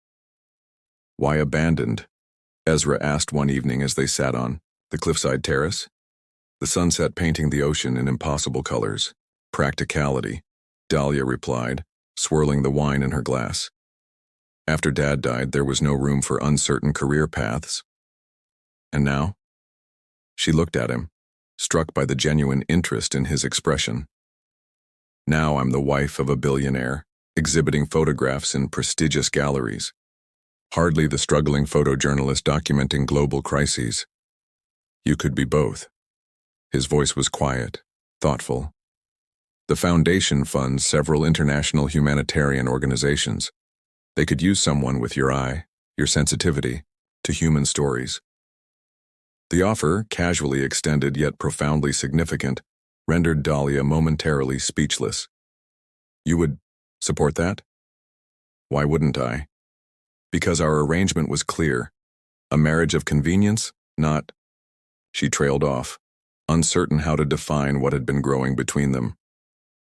"Why abandoned?" Ezra asked one evening as they sat on the cliffside terrace, the sunset painting the ocean in impossible colors. "Practicality," Dahlia replied, swirling the wine in her glass. "After Dad died, there was no room for uncertain career paths. And now?" She looked at him, struck by the genuine interest in his expression. "Now I'm the wife of a billionaire, exhibiting photographs in prestigious galleries. Hardly the struggling photojournalist documenting global crises. You could be both." His voice was quiet, thoughtful. "The foundation funds several international humanitarian organizations. They could use someone with your eye, your sensitivity, to human stories." The offer, casually extended yet profoundly significant, rendered Dahlia momentarily speechless. You would support that? Why wouldn't I? Because our arrangement was clear. A marriage of convenience, not... She trailed off, uncertain how to define what had been growing between them.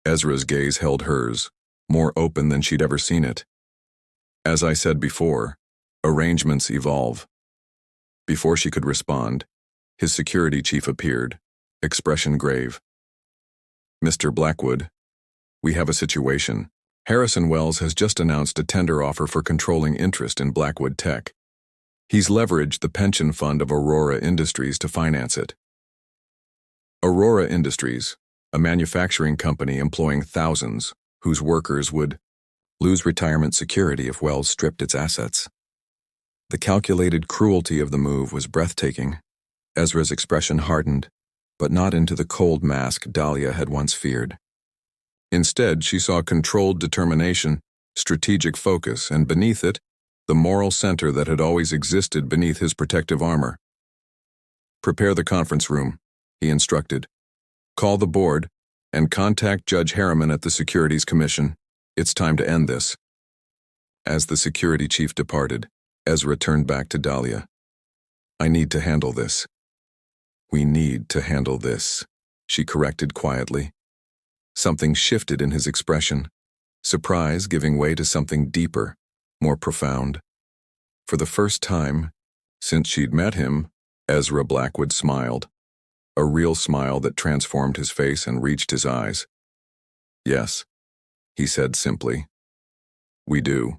Ezra's gaze held hers, more open than she'd ever seen it. As I said before, arrangements evolve. Before she could respond, his security chief appeared, expression grave. Mr. Blackwood, we have a situation. Harrison Wells has just announced a tender offer for controlling interest in Blackwood Tech. He's leveraged the pension fund of Aurora Industries to finance it. Aurora Industries, a manufacturing company employing thousands, whose workers would lose retirement security if Wells stripped its assets. The calculated cruelty of the move was breathtaking. Ezra's expression hardened, but not into the cold mask Dahlia had once feared. Instead, she saw controlled determination, strategic focus, and beneath it, the moral center that had always existed beneath his protective armor. Prepare the conference room, he instructed. Call the board, and contact Judge Harriman at the Securities Commission. It's time to end this. As the security chief departed, Ezra turned back to Dahlia. I need to handle this. We need to handle this, she corrected quietly. Something shifted in his expression, surprise giving way to something deeper, more profound. For the first time, since she'd met him, Ezra Blackwood smiled, a real smile that transformed his face and reached his eyes. Yes, he said simply. We do.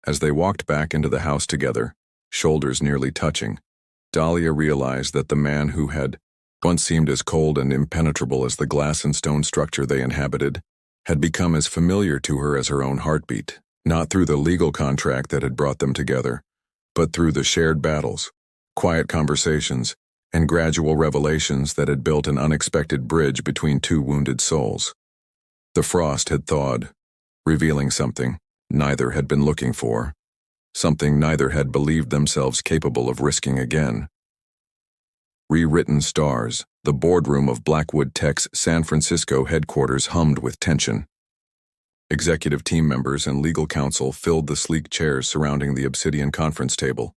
As they walked back into the house together, shoulders nearly touching, Dahlia realized that the man who had once seemed as cold and impenetrable as the glass and stone structure they inhabited had become as familiar to her as her own heartbeat, not through the legal contract that had brought them together, but through the shared battles, quiet conversations, and gradual revelations that had built an unexpected bridge between two wounded souls. The frost had thawed, revealing something neither had been looking for, something neither had believed themselves capable of risking again. Rewritten stars, the boardroom of Blackwood Tech's San Francisco headquarters hummed with tension. Executive team members and legal counsel filled the sleek chairs surrounding the obsidian conference table,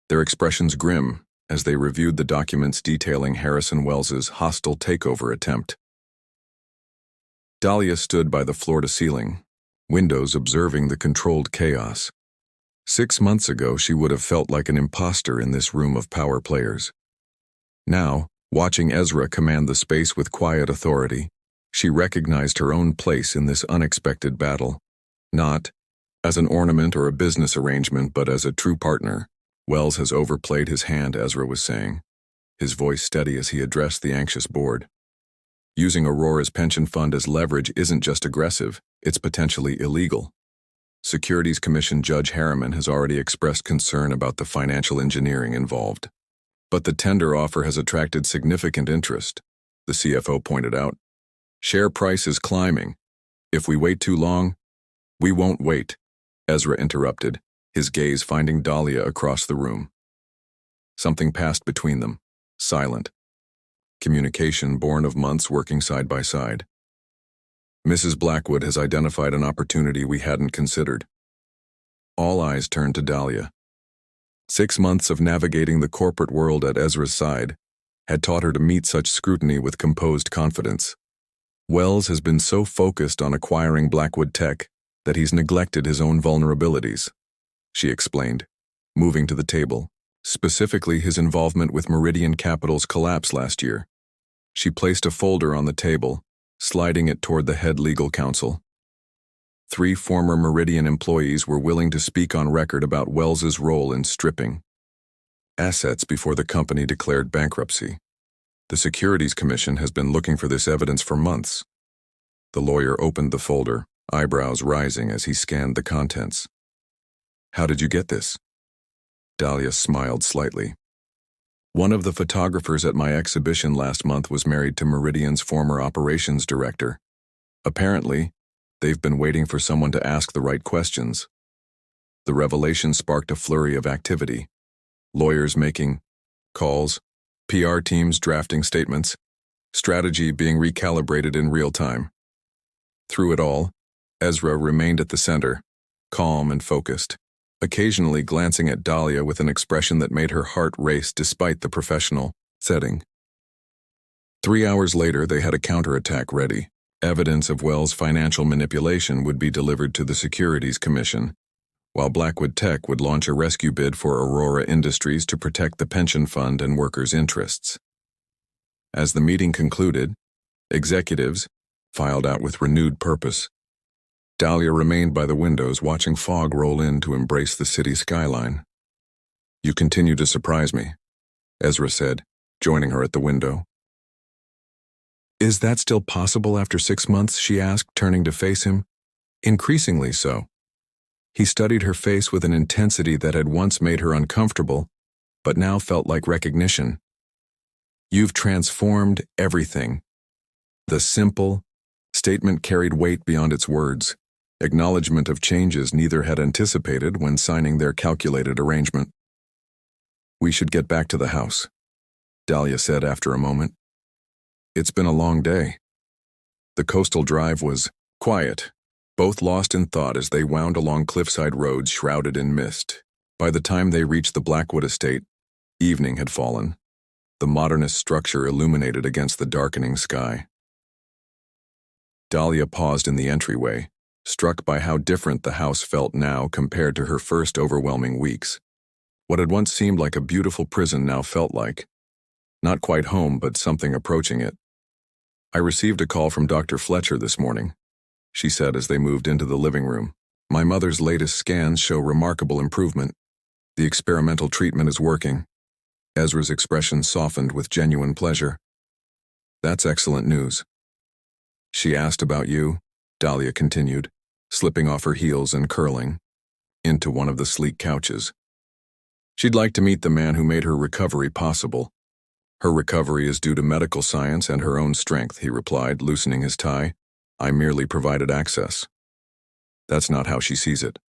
their expressions grim as they reviewed the documents detailing Harrison Wells's hostile takeover attempt. Dahlia stood by the floor-to-ceiling, windows observing the controlled chaos. 6 months ago, she would have felt like an imposter in this room of power players. Now, watching Ezra command the space with quiet authority, she recognized her own place in this unexpected battle, not as an ornament or a business arrangement, but as a true partner. Wells has overplayed his hand, Ezra was saying, his voice steady as he addressed the anxious board. Using Aurora's pension fund as leverage isn't just aggressive, it's potentially illegal. Securities Commission Judge Harriman has already expressed concern about the financial engineering involved. But the tender offer has attracted significant interest, the CFO pointed out. Share price is climbing. If we wait too long, we won't wait, Ezra interrupted, his gaze finding Dahlia across the room. Something passed between them, silent. Communication born of months working side by side. Mrs. Blackwood has identified an opportunity we hadn't considered. All eyes turned to Dahlia. 6 months of navigating the corporate world at Ezra's side had taught her to meet such scrutiny with composed confidence. Wells has been so focused on acquiring Blackwood Tech that he's neglected his own vulnerabilities, she explained, moving to the table, specifically his involvement with Meridian Capital's collapse last year. She placed a folder on the table, sliding it toward the head legal counsel. 3 former Meridian employees were willing to speak on record about Wells's role in stripping assets before the company declared bankruptcy. The Securities Commission has been looking for this evidence for months. The lawyer opened the folder, eyebrows rising as he scanned the contents. How did you get this? Dahlia smiled slightly. One of the photographers at my exhibition last month was married to Meridian's former operations director. Apparently, they've been waiting for someone to ask the right questions. The revelation sparked a flurry of activity. Lawyers making calls, PR teams drafting statements, strategy being recalibrated in real time. Through it all, Ezra remained at the center, calm and focused, occasionally glancing at Dahlia with an expression that made her heart race despite the professional setting. 3 hours later, they had a counterattack ready. Evidence of Wells' financial manipulation would be delivered to the Securities Commission, while Blackwood Tech would launch a rescue bid for Aurora Industries to protect the pension fund and workers' interests. As the meeting concluded, executives filed out with renewed purpose. Dahlia remained by the windows, watching fog roll in to embrace the city skyline. "You continue to surprise me," Ezra said, joining her at the window. "Is that still possible after 6 months?" she asked, turning to face him. "Increasingly so." He studied her face with an intensity that had once made her uncomfortable, but now felt like recognition. "You've transformed everything." The simple statement carried weight beyond its words, acknowledgement of changes neither had anticipated when signing their calculated arrangement. "We should get back to the house," Dahlia said after a moment. "It's been a long day." The coastal drive was quiet, both lost in thought as they wound along cliffside roads shrouded in mist. By the time they reached the Blackwood estate, evening had fallen, the modernist structure illuminated against the darkening sky. Dahlia paused in the entryway, struck by how different the house felt now compared to her first overwhelming weeks. What had once seemed like a beautiful prison now felt like, not quite home, but something approaching it. "I received a call from Dr. Fletcher this morning," she said as they moved into the living room. "My mother's latest scans show remarkable improvement. The experimental treatment is working." Ezra's expression softened with genuine pleasure. "That's excellent news." "She asked about you," Dahlia continued, slipping off her heels and curling into one of the sleek couches. "She'd like to meet the man who made her recovery possible." "Her recovery is due to medical science and her own strength," he replied, loosening his tie. "I merely provided access." "That's not how she sees it."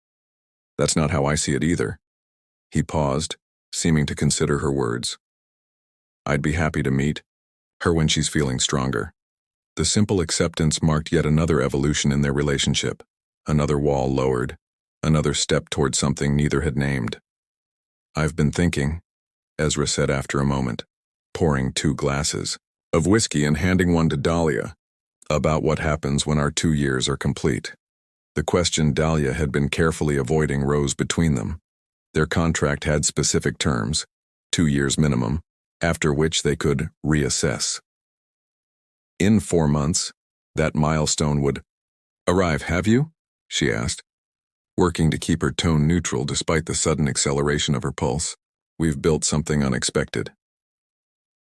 "That's not how I see it either." He paused, seeming to consider her words. "I'd be happy to meet her when she's feeling stronger." The simple acceptance marked yet another evolution in their relationship, another wall lowered, another step toward something neither had named. "I've been thinking," Ezra said after a moment, pouring 2 glasses of whiskey and handing one to Dahlia, "about what happens when our 2 years are complete." The question Dahlia had been carefully avoiding rose between them. Their contract had specific terms, 2 years minimum, after which they could reassess. In 4 months, that milestone would arrive. "Have you?" she asked, working to keep her tone neutral despite the sudden acceleration of her pulse. "We've built something unexpected."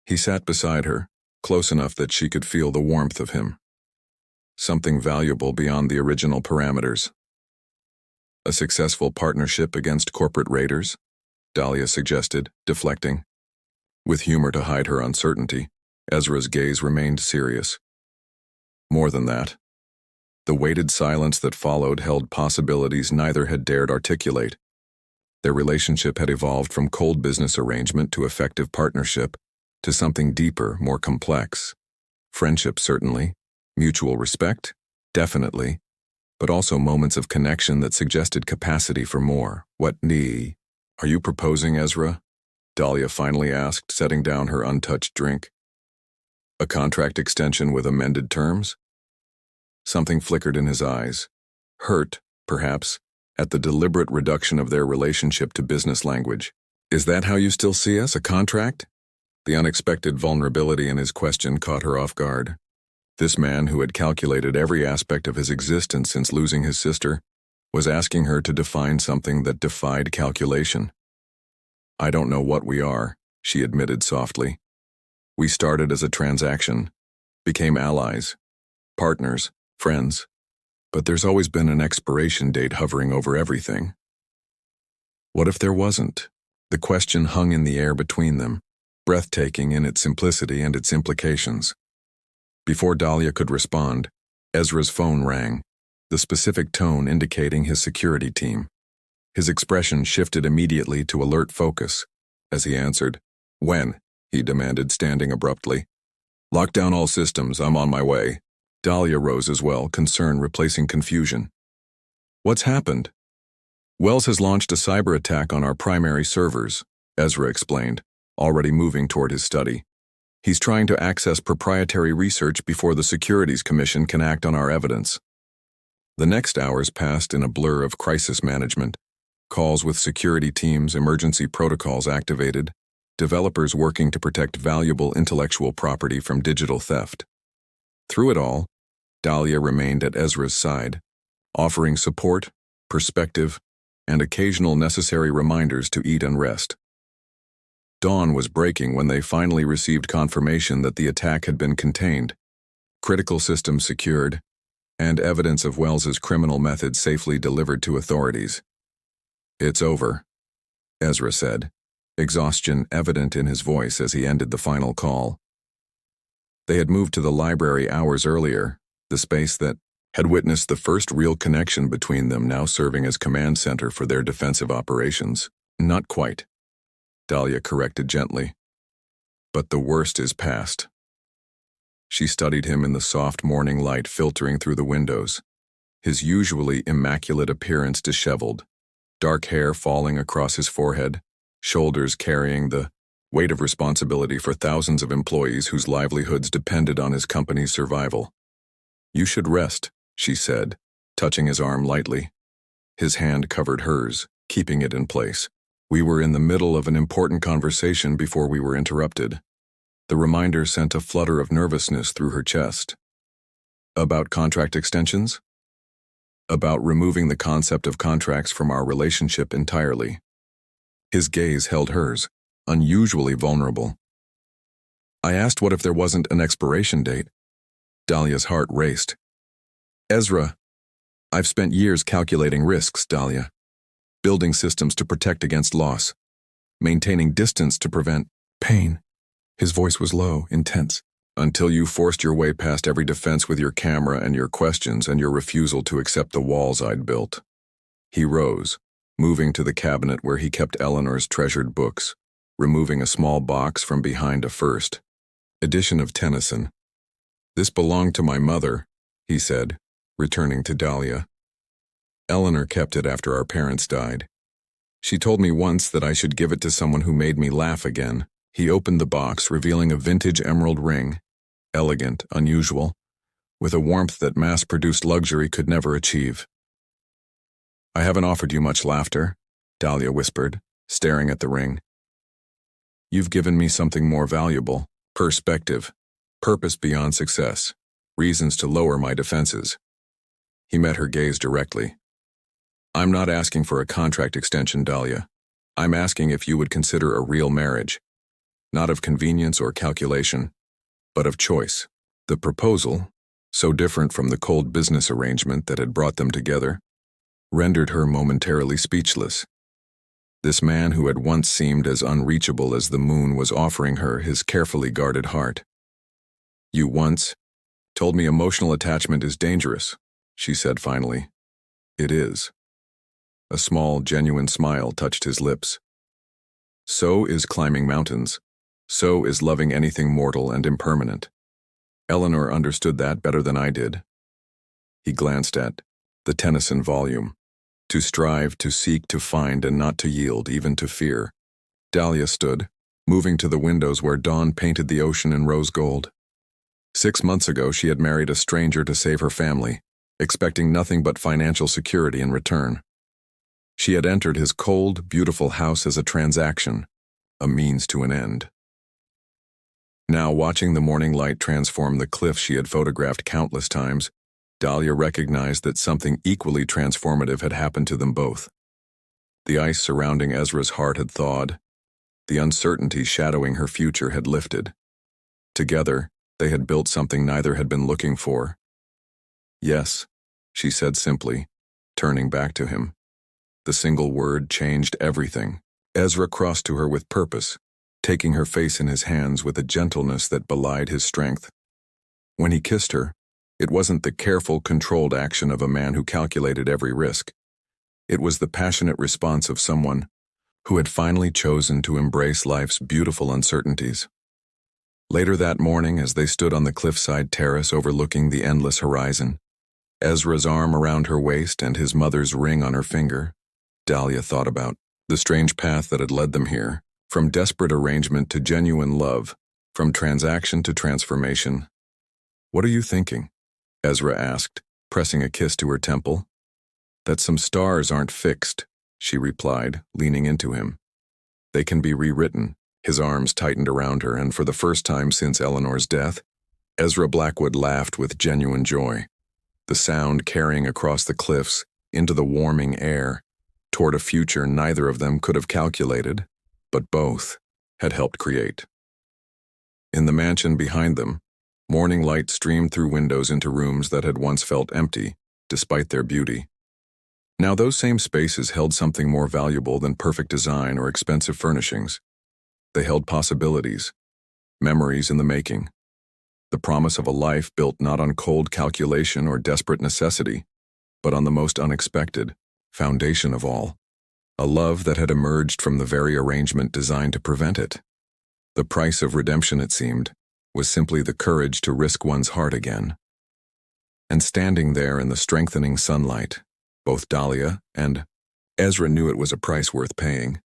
He sat beside her, close enough that she could feel the warmth of him. "Something valuable beyond the original parameters." "A successful partnership against corporate raiders?" Dahlia suggested, deflecting. With humor to hide her uncertainty, Ezra's gaze remained serious. "More than that." The weighted silence that followed held possibilities neither had dared articulate. Their relationship had evolved from cold business arrangement to effective partnership, to something deeper, more complex. Friendship, certainly. Mutual respect? Definitely. But also moments of connection that suggested capacity for more. "Are you proposing, Ezra?" Dahlia finally asked, setting down her untouched drink. "A contract extension with amended terms?" Something flickered in his eyes. Hurt, perhaps, at the deliberate reduction of their relationship to business language. "Is that how you still see us, a contract?" The unexpected vulnerability in his question caught her off guard. This man, who had calculated every aspect of his existence since losing his sister, was asking her to define something that defied calculation. "I don't know what we are," she admitted softly. "We started as a transaction, became allies, partners, friends, but there's always been an expiration date hovering over everything." What if there wasn't? The question hung in the air between them, breathtaking in its simplicity and its implications. Before Dahlia could respond, Ezra's phone rang, the specific tone indicating his security team. His expression shifted immediately to alert focus as he answered. "When?" he demanded, standing abruptly. "Lock down all systems, I'm on my way." Dahlia rose as well, concern replacing confusion. What's happened? Wells has launched a cyber attack on our primary servers, Ezra explained, already moving toward his study. He's trying to access proprietary research before the Securities Commission can act on our evidence. The next hours passed in a blur of crisis management, calls with security teams, emergency protocols activated, developers working to protect valuable intellectual property from digital theft. Through it all, Dahlia remained at Ezra's side, offering support, perspective, and occasional necessary reminders to eat and rest. Dawn was breaking when they finally received confirmation that the attack had been contained, critical systems secured, and evidence of Wells's criminal methods safely delivered to authorities. It's over, Ezra said, exhaustion evident in his voice as he ended the final call. They had moved to the library hours earlier, the space that had witnessed the first real connection between them, now serving as command center for their defensive operations. Not quite, Dahlia corrected gently. But the worst is past. She studied him in the soft morning light filtering through the windows, his usually immaculate appearance disheveled, dark hair falling across his forehead, shoulders carrying the weight of responsibility for thousands of employees whose livelihoods depended on his company's survival. You should rest, she said, touching his arm lightly. His hand covered hers, keeping it in place. We were in the middle of an important conversation before we were interrupted. The reminder sent a flutter of nervousness through her chest. About contract extensions? About removing the concept of contracts from our relationship entirely. His gaze held hers, unusually vulnerable. I asked what if there wasn't an expiration date. Dahlia's heart raced. Ezra, I've spent years calculating risks, Dahlia. Building systems to protect against loss. Maintaining distance to prevent pain. His voice was low, intense. Until you forced your way past every defense with your camera and your questions and your refusal to accept the walls I'd built. He rose, moving to the cabinet where he kept Eleanor's treasured books, removing a small box from behind a first edition of Tennyson. This belonged to my mother, he said, returning to Dahlia. Eleanor kept it after our parents died. She told me once that I should give it to someone who made me laugh again. He opened the box, revealing a vintage emerald ring, elegant, unusual, with a warmth that mass-produced luxury could never achieve. I haven't offered you much laughter, Dahlia whispered, staring at the ring. You've given me something more valuable, perspective, purpose beyond success, reasons to lower my defenses. He met her gaze directly. I'm not asking for a contract extension, Dahlia. I'm asking if you would consider a real marriage. Not of convenience or calculation, but of choice. The proposal, so different from the cold business arrangement that had brought them together, rendered her momentarily speechless. This man who had once seemed as unreachable as the moon was offering her his carefully guarded heart. You once told me emotional attachment is dangerous, she said finally. It is. A small, genuine smile touched his lips. So is climbing mountains. So is loving anything mortal and impermanent. Eleanor understood that better than I did. He glanced at the Tennyson volume. To strive, to seek, to find, and not to yield, even to fear. Dahlia stood, moving to the windows where dawn painted the ocean in rose gold. 6 months ago, she had married a stranger to save her family, expecting nothing but financial security in return. She had entered his cold, beautiful house as a transaction, a means to an end. Now, watching the morning light transform the cliff she had photographed countless times, Dahlia recognized that something equally transformative had happened to them both. The ice surrounding Ezra's heart had thawed. The uncertainty shadowing her future had lifted. Together, they had built something neither had been looking for. Yes, she said simply, turning back to him. The single word changed everything. Ezra crossed to her with purpose, taking her face in his hands with a gentleness that belied his strength. When he kissed her, it wasn't the careful, controlled action of a man who calculated every risk. It was the passionate response of someone who had finally chosen to embrace life's beautiful uncertainties. Later that morning, as they stood on the cliffside terrace overlooking the endless horizon, Ezra's arm around her waist and his mother's ring on her finger, Dahlia thought about the strange path that had led them here, from desperate arrangement to genuine love, from transaction to transformation. "What are you thinking?" Ezra asked, pressing a kiss to her temple. "That some stars aren't fixed," she replied, leaning into him. "They can be rewritten." His arms tightened around her, and for the first time since Eleanor's death, Ezra Blackwood laughed with genuine joy. The sound carrying across the cliffs, into the warming air, toward a future neither of them could have calculated, but both had helped create. In the mansion behind them, morning light streamed through windows into rooms that had once felt empty, despite their beauty. Now those same spaces held something more valuable than perfect design or expensive furnishings. They held possibilities, memories in the making, the promise of a life built not on cold calculation or desperate necessity, but on the most unexpected foundation of all, a love that had emerged from the very arrangement designed to prevent it. The price of redemption, it seemed, was simply the courage to risk one's heart again. And standing there in the strengthening sunlight, both Dahlia and Ezra knew it was a price worth paying.